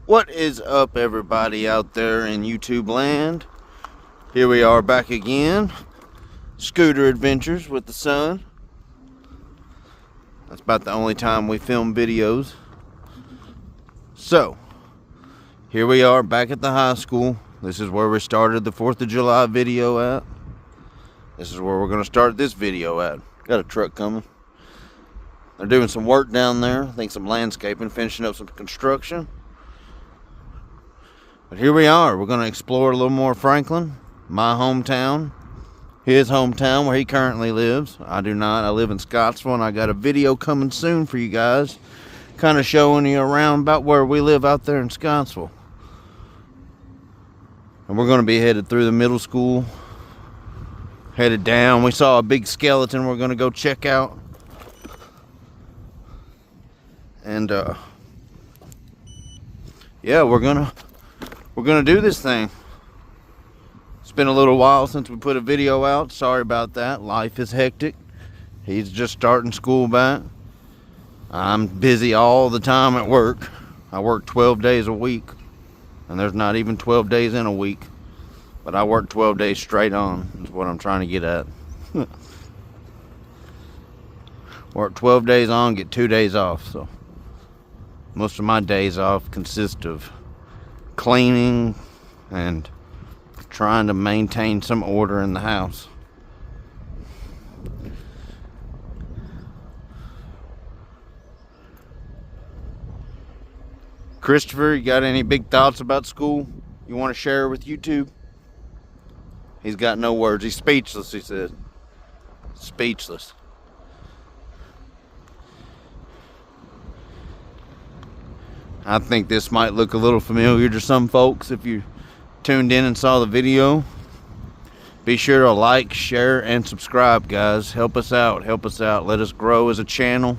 What is up, everybody out there in YouTube land? Here we are back again. Scooter Adventures with the son. That's about the only time we film videos. So, here we are back at the high school. This is where we started the 4th of July video at. This is where we're going to start this video at. Got a truck coming. They're doing some work down there. I think some landscaping, finishing up some construction. But here we are. We're going to explore a little more Franklin, my hometown, his hometown where he currently lives. I do not. I live in Scottsville, and I got a video coming soon for you guys, kind of showing you around about where we live out there in Scottsville. And we're going to be headed through the middle school, headed down. We saw a big skeleton we're going to go check out. And yeah, we're gonna do this thing. It's been a little while since we put a video out. Sorry about that. Life is hectic. He's just starting school back. I'm busy all the time at work. I work 12 days a week, and there's not even 12 days in a week, but I work 12 days straight on is what I'm trying to get at. Work 12 days on, get 2 days off. So most of my days off consist of cleaning and trying to maintain some order in the house. Christopher, you got any big thoughts about school you want to share with YouTube? He's got no words. He's speechless, he said. Speechless. I think this might look a little familiar to some folks if you tuned in and saw the video. Be sure to like, share, and subscribe, guys. Help us out. Help us out. Let us grow as a channel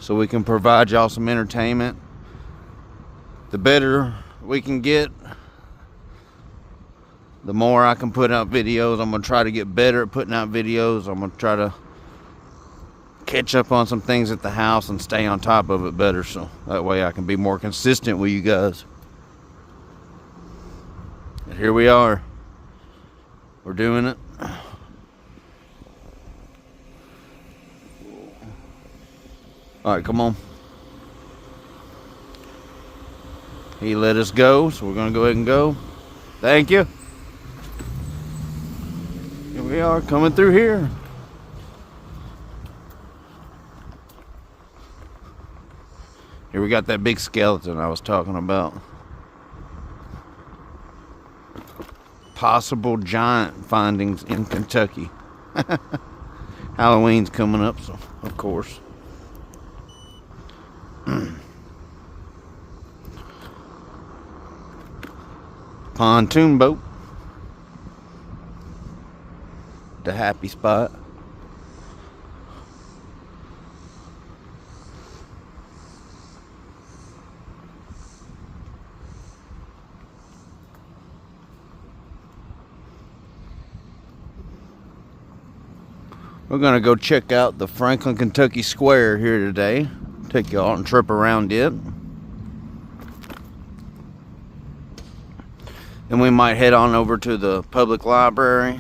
so we can provide y'all some entertainment. The better we can get, the more I can put out videos. I'm going to try to get better at putting out videos. I'm going to try to catch up on some things at the house and stay on top of it better, so that way I can be more consistent with you guys. And here we are. We're doing it. Alright, come on. He let us go, so we're going to go ahead and go. Thank you. Here we are, coming through here. Here we got that big skeleton I was talking about. Possible giant findings in Kentucky. Halloween's coming up, so of course. Pontoon boat. The happy spot. We're going to go check out the Franklin, Kentucky Square here today. Take y'all on a trip around it. Then we might head on over to the public library.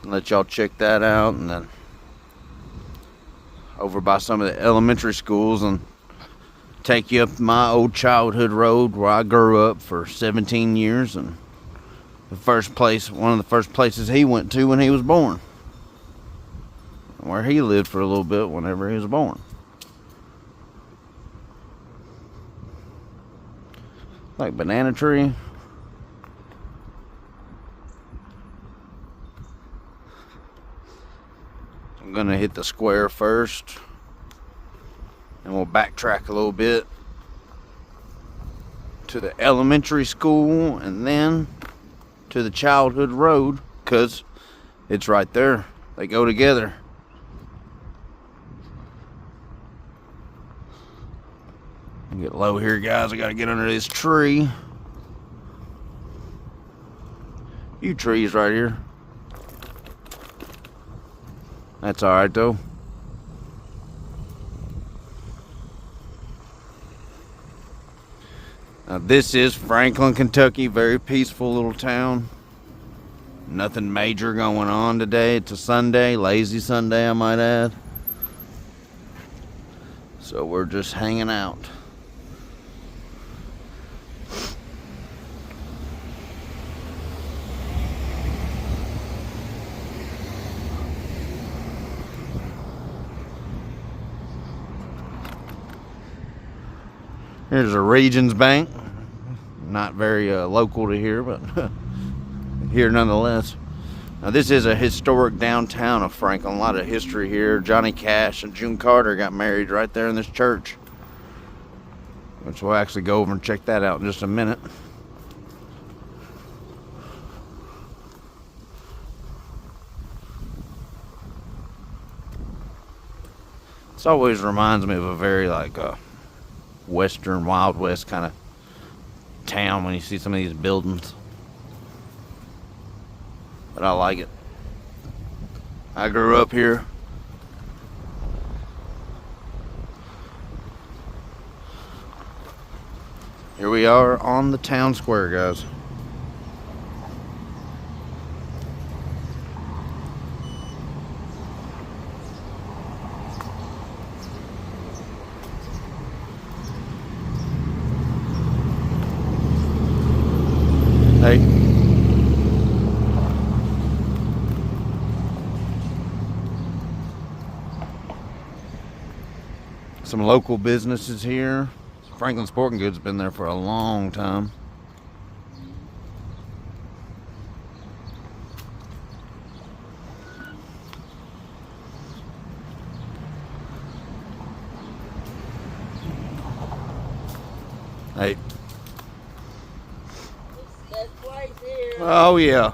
Let y'all check that out. And then over by some of the elementary schools and take you up my old childhood road where I grew up for 17 years. And one of the first places he went to when he was born. Where he lived for a little bit whenever he was born. Like Banana Tree. I'm gonna hit the square first. And we'll backtrack a little bit to the elementary school and then to the childhood road, because it's right there. They go together. Get low here, guys. I gotta get under this tree. few trees right here. That's alright though. Now this is Franklin, Kentucky. Very peaceful little town. Nothing major going on today. It's a Sunday, lazy Sunday I might add. So we're just hanging out. Here's a Regions Bank. Not very local to here, but here nonetheless. Now this is a historic downtown of Franklin. A lot of history here. Johnny Cash and June Carter got married right there in this church, which we'll actually go over and check that out in just a minute. This always reminds me of a very like Western Wild West kind of town when you see some of these buildings. But I like it. I grew up here. Here we are on the town square, guys. Hey. Some local businesses here. Franklin Sporting Goods has been there for a long time. Hey. Oh yeah.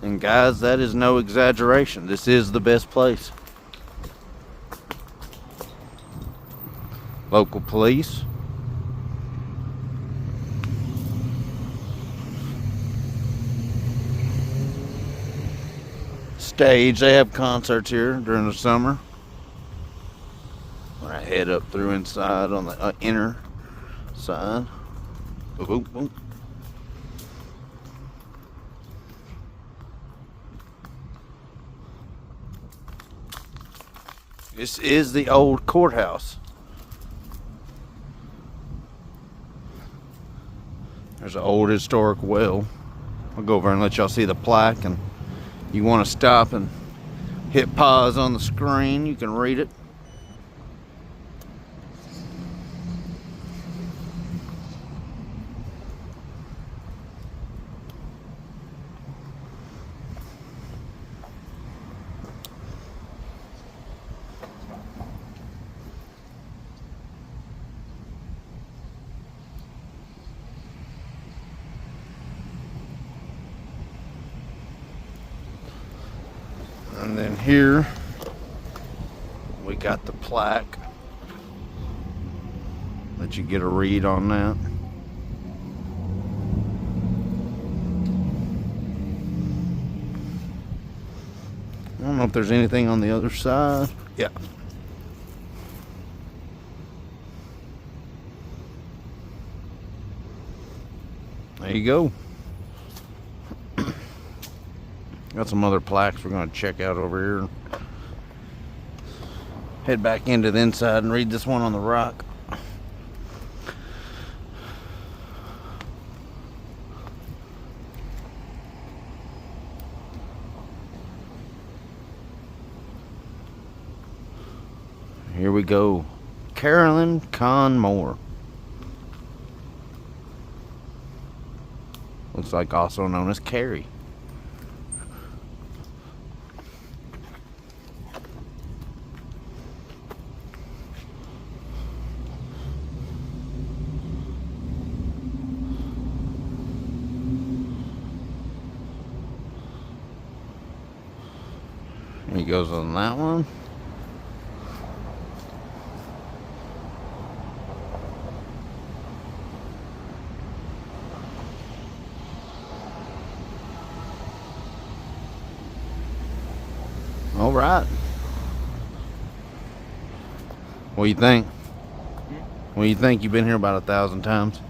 And guys, that is no exaggeration. This is the best place. Local police. Stage. They have concerts here during the summer. When I head up through inside on the inner side. Boom, boom, boom. This is the old courthouse. There's an old historic well. I'll go over and let y'all see the plaque, and you want to stop and hit pause on the screen, you can read it. And then here we got the plaque. Let you get a read on that. I don't know if there's anything on the other side. Yeah. There you go. Got some other plaques we're going to check out over here. Head back into the inside and read this one on the rock. Here we go. Carolyn Con Moore. Looks like also known as Carrie. He goes on that one. All right. What do you think? What do you think? You've been here about 1,000 times.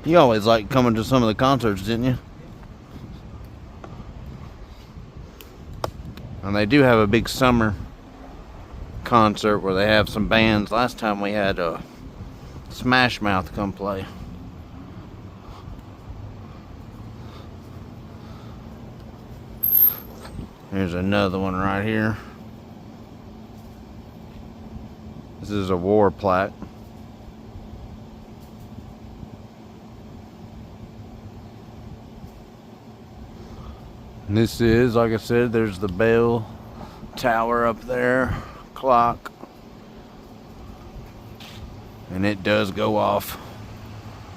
You always liked coming to some of the concerts, didn't you? And they do have a big summer concert where they have some bands. Last time we had Smash Mouth come play. Here's another one right here. This is a war plaque. And this is, like I said, there's the bell tower up there, clock. And it does go off.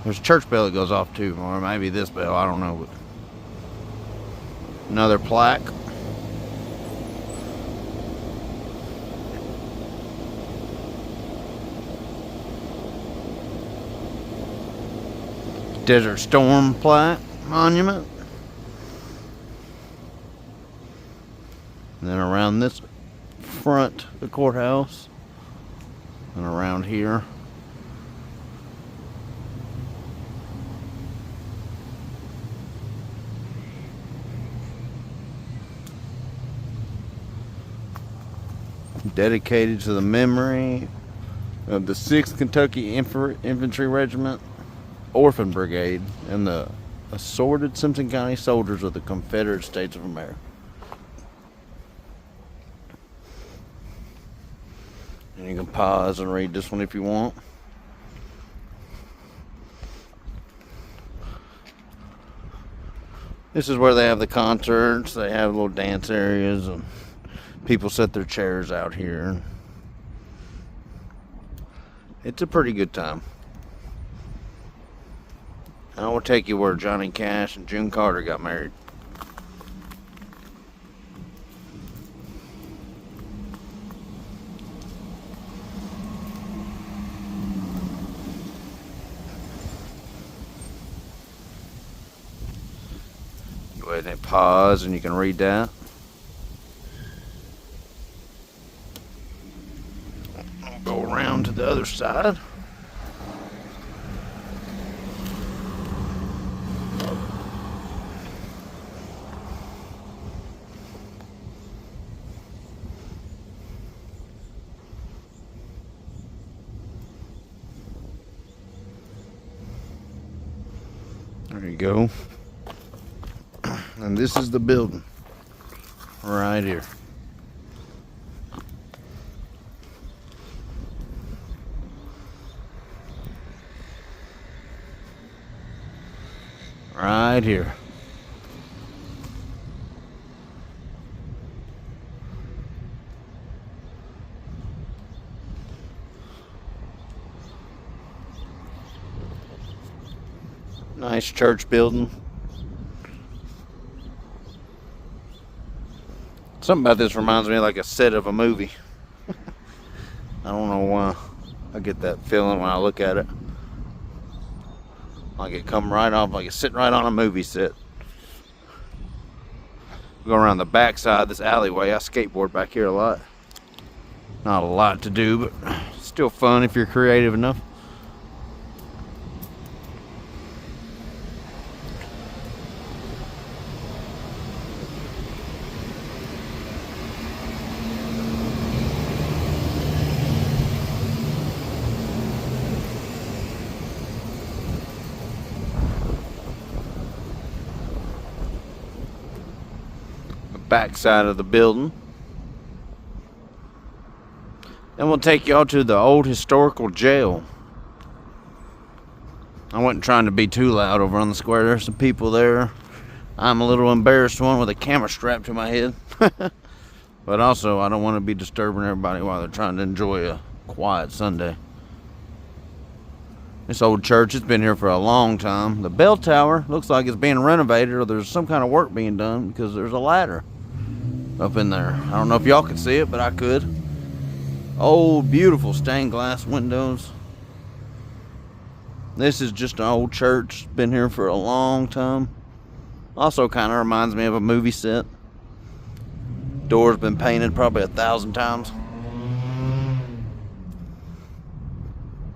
There's a church bell that goes off too, or maybe this bell, I don't know. But another plaque. Desert Storm plaque monument. And then around this front, the courthouse, and around here. Dedicated to the memory of the 6th Kentucky Infantry Regiment, Orphan Brigade, and the assorted Simpson County soldiers of the Confederate States of America. And you can pause and read this one if you want. This is where they have the concerts. They have little dance areas and people set their chairs out here. It's a pretty good time. I will take you where Johnny Cash and June Carter got married. Go ahead and pause and you can read that. I'll go around to the other side. There you go. And this is the building right here. Right here. Nice church building. Something about this reminds me of like a set of a movie. I don't know why I get that feeling when I look at it. Like it come right off, like it's sitting right on a movie set. Go around the back side of this alleyway. I skateboard back here a lot. Not a lot to do, but still fun if you're creative enough. Back side of the building. Then we'll take y'all to the old historical jail. I wasn't trying to be too loud over on the square. There's some people there. I'm a little embarrassed one with a camera strapped to my head. But also I don't want to be disturbing everybody while they're trying to enjoy a quiet Sunday. This old church has been here for a long time. The bell tower looks like it's being renovated or there's some kind of work being done because there's a ladder up in there. I don't know if y'all can see it, but I could. Old, beautiful stained glass windows. This is just an old church. Been here for a long time. Also kind of reminds me of a movie set. Door's been painted probably 1,000 times.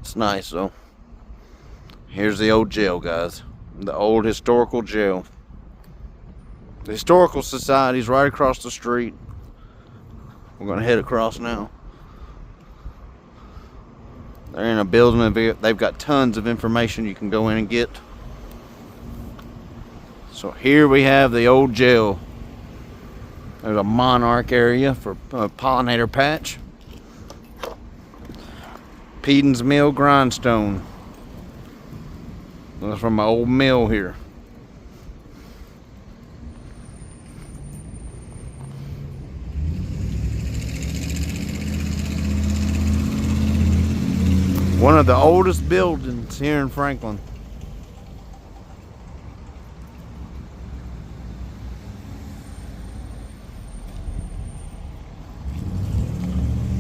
It's nice though. Here's the old jail, guys. The old historical jail. The Historical Society's right across the street. We're gonna head across now. They're in a building. They've got tons of information you can go in and get. So here we have the old jail. There's a monarch area for a pollinator patch. Peden's Mill Grindstone. That's from my old mill here. One of the oldest buildings here in Franklin.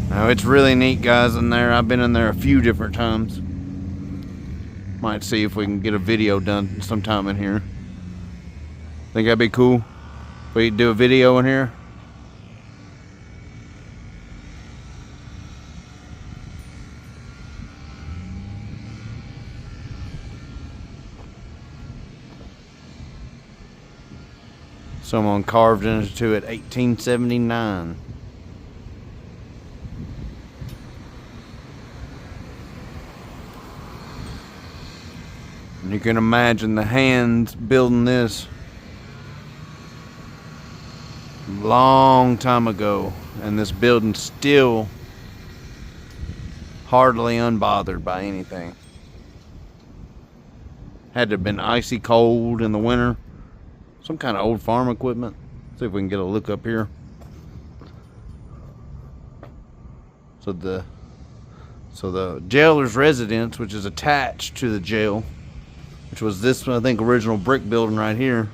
Now it's really neat, guys, in there. I've been in there a few different times. Might see if we can get a video done sometime in here. Think that'd be cool? If we do a video in here? Someone carved into it 1879. And you can imagine the hands building this long time ago, and this building's still hardly unbothered by anything. Had to have been icy cold in the winter. Some kind of old farm equipment. See if we can get a look up here. So the jailer's residence, which is attached to the jail, which was this, I think, original brick building right here,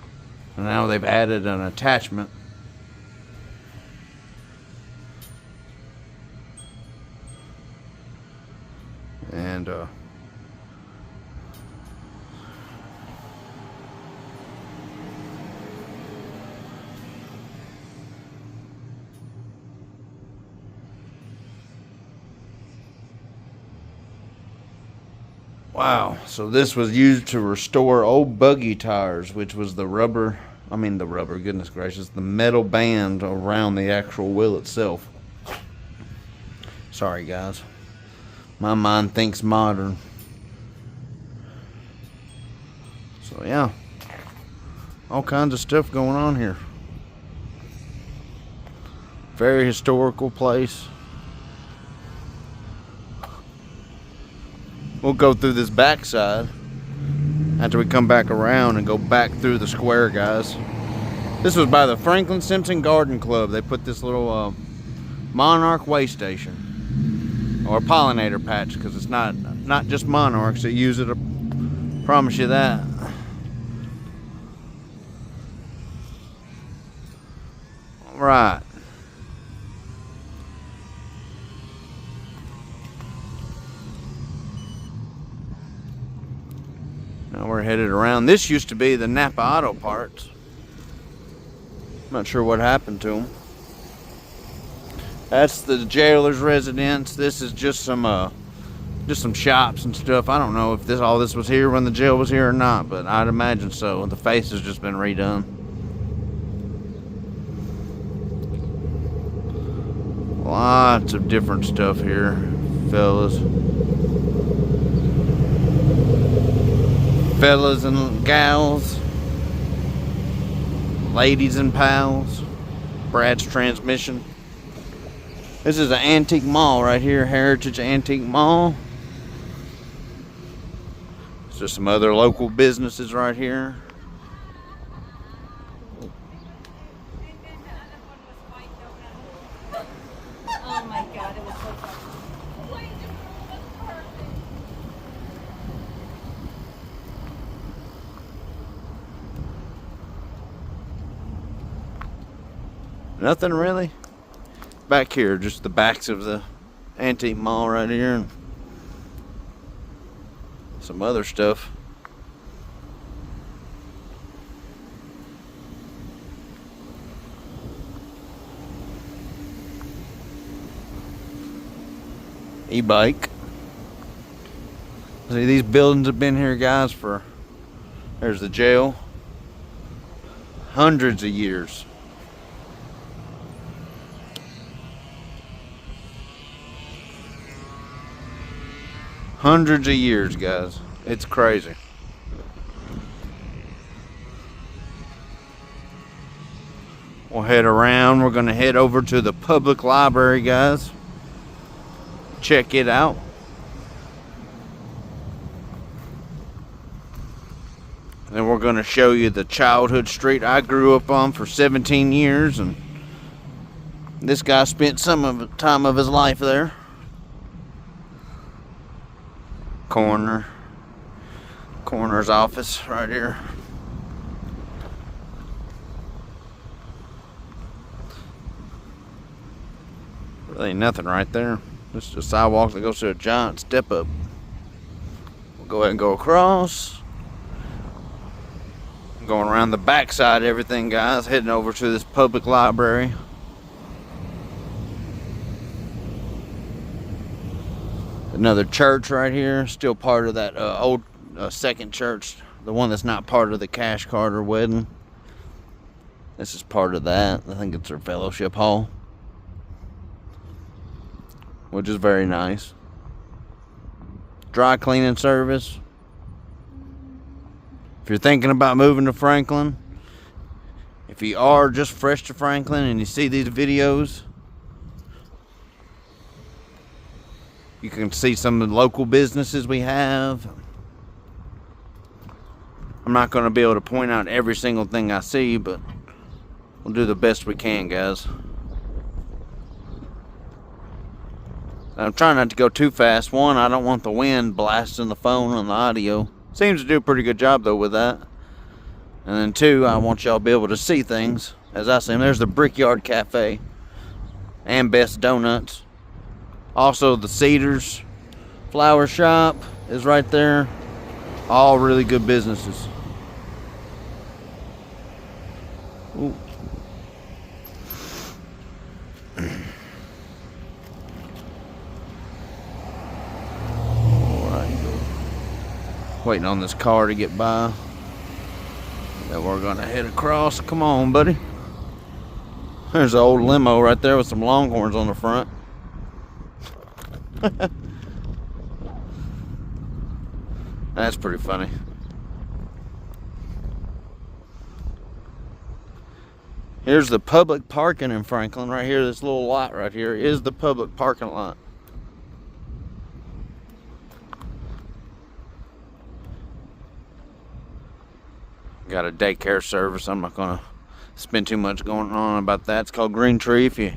and now they've added an attachment. And wow, so this was used to restore old buggy tires, which was the rubber, goodness gracious, the metal band around the actual wheel itself. Sorry, guys. My mind thinks modern. So, yeah. All kinds of stuff going on here. Very historical place. We'll go through this backside after we come back around and go back through the square, guys. This was by the Franklin Simpson Garden Club. They put this little monarch way station, or pollinator patch, because it's not just monarchs that use it. I promise you that. All right. Now we're headed around. This used to be the Napa Auto Parts. I'm not sure what happened to them. That's the jailer's residence. This is just some shops and stuff. I don't know if all this was here when the jail was here or not, but I'd imagine so. The face has just been redone. Lots of different stuff here, fellas. Fellas and gals, ladies and pals. Brad's Transmission. This is an antique mall right here, Heritage Antique Mall. There's just some other local businesses right here. Oh my God, it was so fun. Nothing really. Back here, just the backs of the antique mall right here, and some other stuff. e-bike. See, these buildings have been here, guys, for, there's the jail, hundreds of years. Hundreds of years, guys. It's crazy. We'll head around. We're going to head over to the public library, guys. Check it out. Then we're going to show you the childhood street I grew up on for 17 years. And this guy spent some of the time of his life there. Coroner's office right here. Really ain't nothing right there. This is a sidewalk that goes to a giant step up. We'll go ahead and go across. Going around the back side of everything, guys, heading over to this public library. Another church right here, still part of that old second church, the one that's not part of the Cash Carter wedding. This is part of that. I think it's their fellowship hall, which is very nice. Dry cleaning service. If you're thinking about moving to Franklin, if you are just fresh to Franklin and you see these videos, you can see some of the local businesses we have. I'm not going to be able to point out every single thing I see, but we'll do the best we can, guys. I'm trying not to go too fast. One, I don't want the wind blasting the phone on the audio. Seems to do a pretty good job, though, with that. And then two, I want y'all to be able to see things as I see them. There's the Brickyard Cafe and Best Donuts. Also, the Cedars Flower Shop is right there. All really good businesses. Ooh. Waiting on this car to get by. Then we're gonna head across. Come on, buddy. There's an old limo right there with some Longhorns on the front. That's pretty funny. Here's the public parking in Franklin right here. This little lot right here is the public parking lot. Got a daycare service. I'm not gonna spend too much going on about that. It's called Green Tree. If you're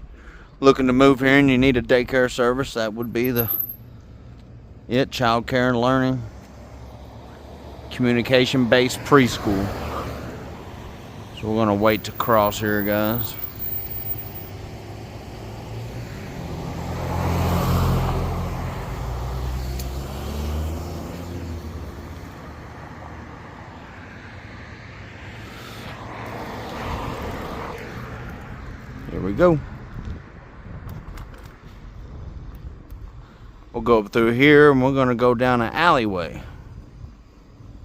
looking to move here and you need a daycare service, that would be child care and learning, communication based preschool. So we're gonna wait to cross here, guys. Here we go. We'll go up through here and we're going to go down an alleyway.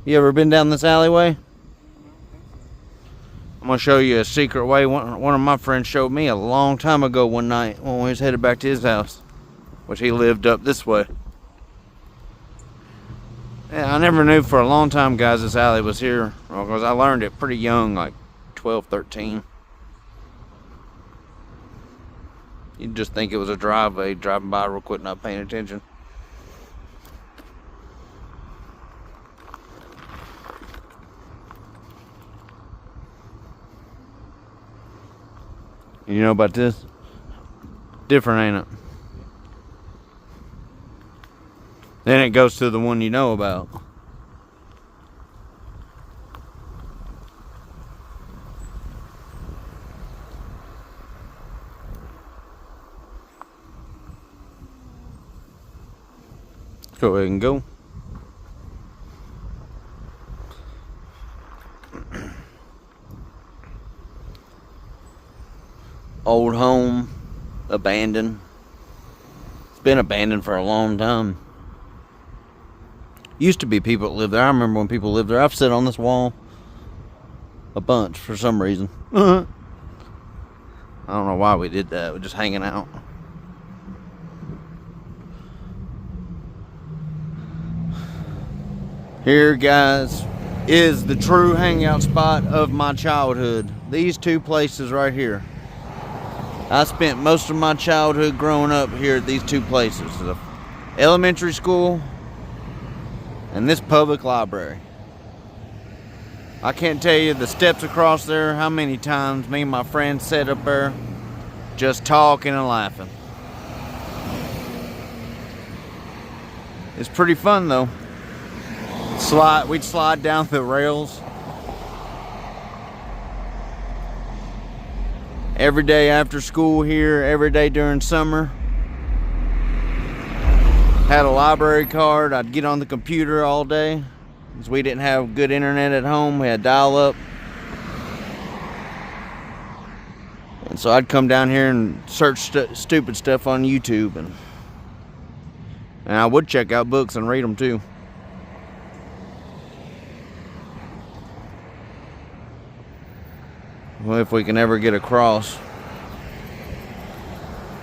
You ever been down this alleyway? I'm going to show you a secret way. One of my friends showed me a long time ago one night when we was headed back to his house, which he lived up this way. Yeah, I never knew for a long time, guys, this alley was here, because I learned it pretty young, like 12, 13. You'd just think it was a driveway, driving by real quick, not paying attention. You know about this? Different, ain't it? Then it goes to the one you know about. Go ahead and go. Old home, abandoned. It's been abandoned for a long time. Used to be people that lived there. I remember when people lived there. I've sat on this wall a bunch for some reason. I don't know why we did that. We're just hanging out. Here, guys, is the true hangout spot of my childhood. These two places right here. I spent most of my childhood growing up here at these two places. The elementary school and this public library. I can't tell you the steps across there, how many times me and my friends sat up there just talking and laughing. It's pretty fun though. We'd slide down the rails every day after school here, every day during summer. Had a library card. I'd get on the computer all day because we didn't have good internet at home. We had dial-up. And so I'd come down here and search stupid stuff on YouTube. And I would check out books and read them too. Well, if we can ever get across.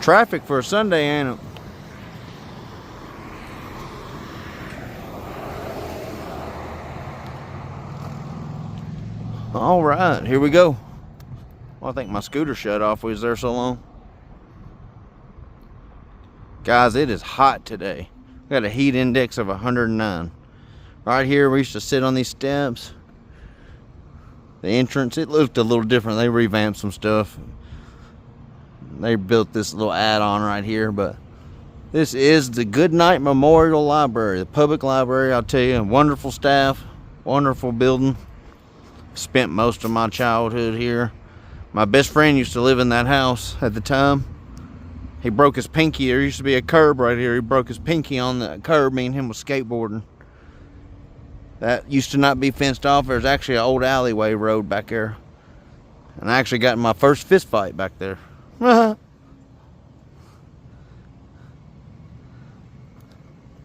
Traffic for a Sunday, ain't it? All right, here we go. Well, I think my scooter shut off. We was there so long. Guys, it is hot today. We got a heat index of 109. Right here, we used to sit on these steps. The entrance, it looked a little different. They revamped some stuff. They built this little add-on right here, but this is the Goodnight Memorial Library, the public library. I'll tell you, wonderful staff, wonderful building. Spent most of my childhood here. My best friend used to live in that house at the time. He broke his pinky. There used to be a curb right here. He broke his pinky on the curb. Me and him was skateboarding. That used to not be fenced off. There's actually an old alleyway road back there. And I actually got in my first fist fight back there. A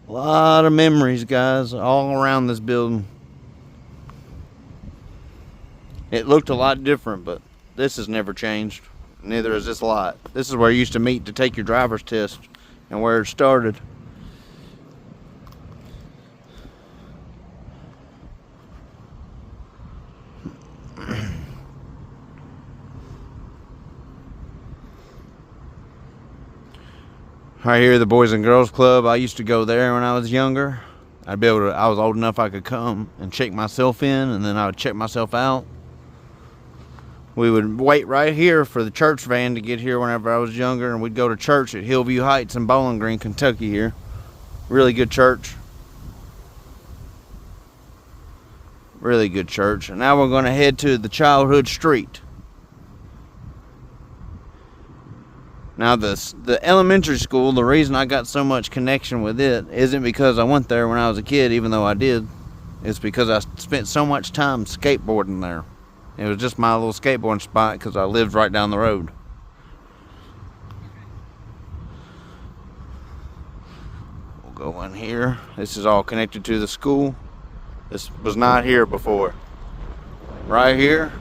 lot of memories, guys, all around this building. It looked a lot different, but this has never changed. Neither has this lot. This is where you used to meet to take your driver's test and where it started. Right here, the Boys and Girls Club. I used to go there when I was younger. I was old enough I could come and check myself in, and then I would check myself out. We would wait right here for the church van to get here whenever I was younger, and we'd go to church at Hillview Heights in Bowling Green, Kentucky here. Really good church. Really good church. And now we're going to head to the childhood street. Now the elementary school, the reason I got so much connection with it isn't because I went there when I was a kid, even though I did. It's because I spent so much time skateboarding there. It was just my little skateboarding spot because I lived right down the road. We'll go in here. This is all connected to the school. This was not here before. Right here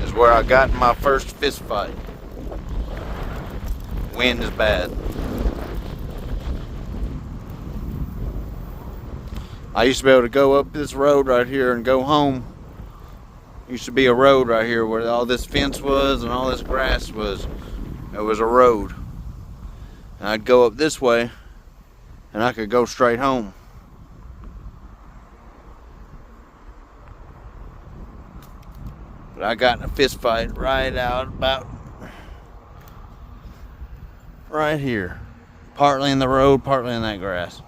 is where I got in my first fist fight. Wind is bad. I used to be able to go up this road right here and go home. Used to be a road right here where all this fence was and all this grass was. It was a road. And I'd go up this way and I could go straight home. But I got in a fist fight right out about right here. Partly in the road, partly in that grass.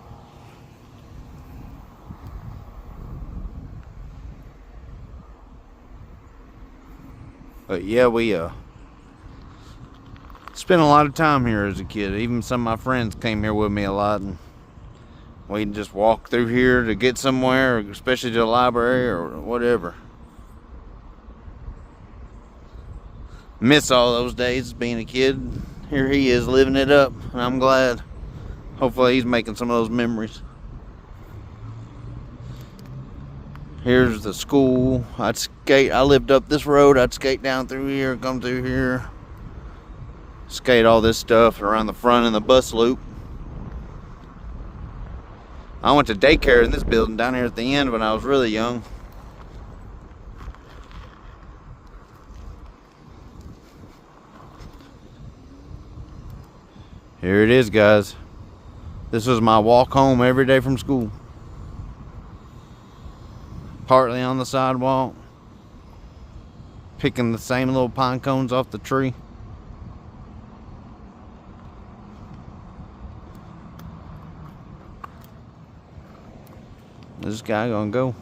But yeah, we spent a lot of time here as a kid. Even some of my friends came here with me a lot, and we'd just walk through here to get somewhere, especially to the library or whatever. Miss all those days being a kid. Here he is living it up, and I'm glad. Hopefully he's making some of those memories. Here's the school. I lived up this road. I'd skate down through here, come through here. Skate all this stuff around the front in the bus loop. I went to daycare in this building down here at the end when I was really young. Here it is, guys. This was my walk home every day from school. Partly on the sidewalk, picking the same little pine cones off the tree. This guy gonna go.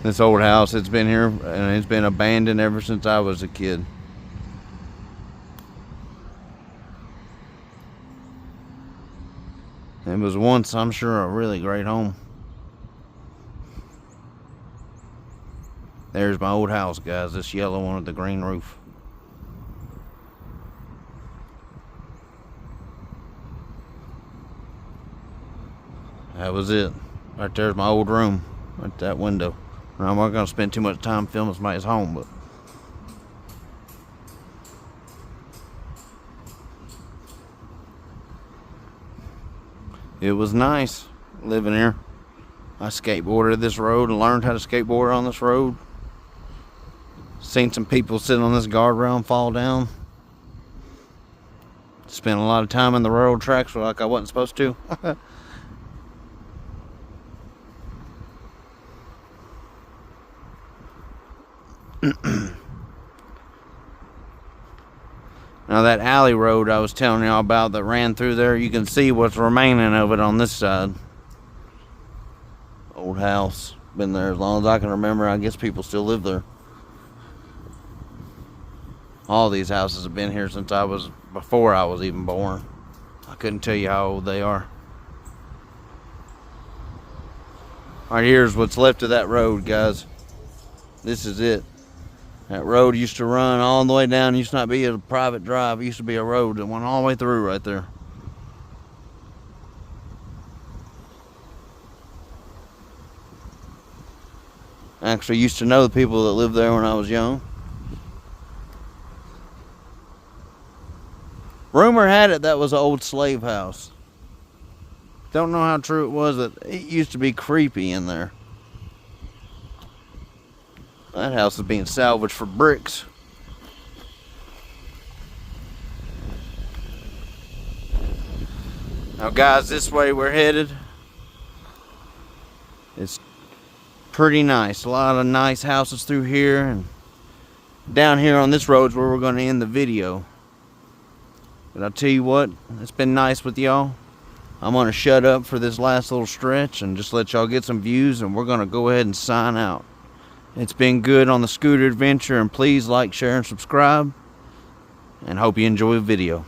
This old house, it's been here and it's been abandoned ever since I was a kid. It was once, I'm sure, a really great home. There's my old house, guys. This yellow one with the green roof. That was it. Right there's my old room. Right that window. I'm not going to spend too much time filming somebody's home, but it was nice living here. I skateboarded this road and learned how to skateboard on this road. Seen some people sitting on this guardrail and fall down. Spent a lot of time in the railroad tracks like I wasn't supposed to. Now that alley road I was telling y'all about that ran through there, you can see what's remaining of it on this side. Old house. Been there as long as I can remember. I guess people still live there. All these houses have been here since before I was even born. I couldn't tell you how old they are. Right here's what's left of that road, guys. This is it. That road used to run all the way down. It used to not be a private drive. It used to be a road that went all the way through right there. I actually used to know the people that lived there when I was young. Rumor had it that was an old slave house. Don't know how true it was. That it used to be creepy in there. That house is being salvaged for bricks. Now guys, this way we're headed. It's pretty nice. A lot of nice houses through here. And down here on this road is where we're going to end the video. But I'll tell you what, it's been nice with y'all. I'm going to shut up for this last little stretch and just let y'all get some views, and we're going to go ahead and sign out. It's been good on the scooter adventure, and please like, share, and subscribe, and hope you enjoy the video.